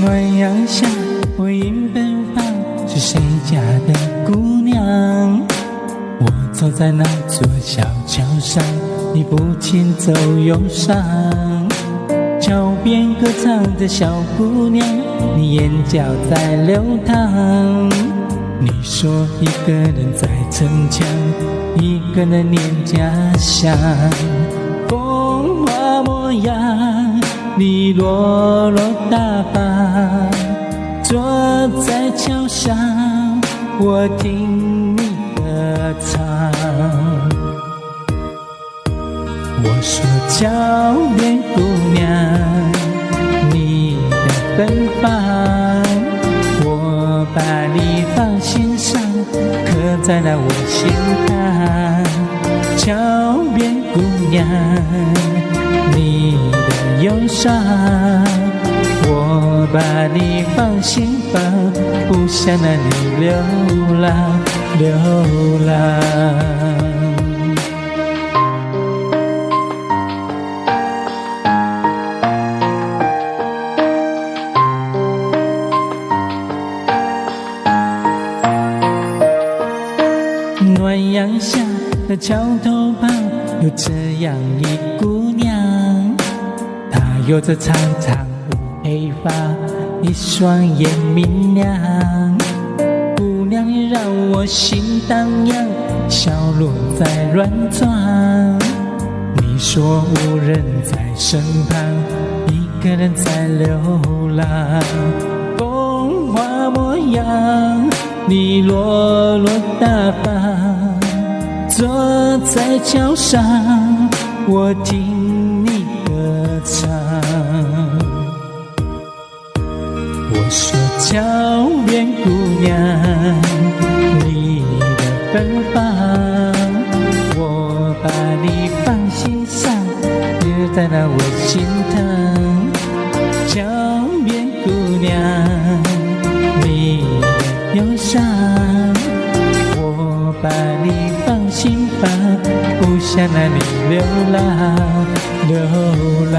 暖阳下，我迎奔放，是谁家的姑娘？我走在那座小桥上，你不禁走忧伤。桥边歌唱的小姑娘，你眼角在流淌。你说一个人在逞强，一个人念家乡。风华模样，你落落大方。坐在桥上，我听你歌唱。我说桥边姑娘，你的奔放，我把你放心上，刻在了我心坎。桥边姑娘，你的忧伤，我把你放心房，不想让你流浪流浪。暖阳下的桥头旁，有这样一姑娘，她有着长长乌黑发，一双眼明亮。姑娘你让我心荡漾，笑容在乱撞。你说无人在身旁，一个人在流浪。风华模样，你落落大方。坐在桥上，我听你歌唱。我说桥边姑娘，你的奔放，我把你放心上，刻在了我心疼。桥边姑娘，你的忧伤，我把你放心房，不想让你流浪流浪。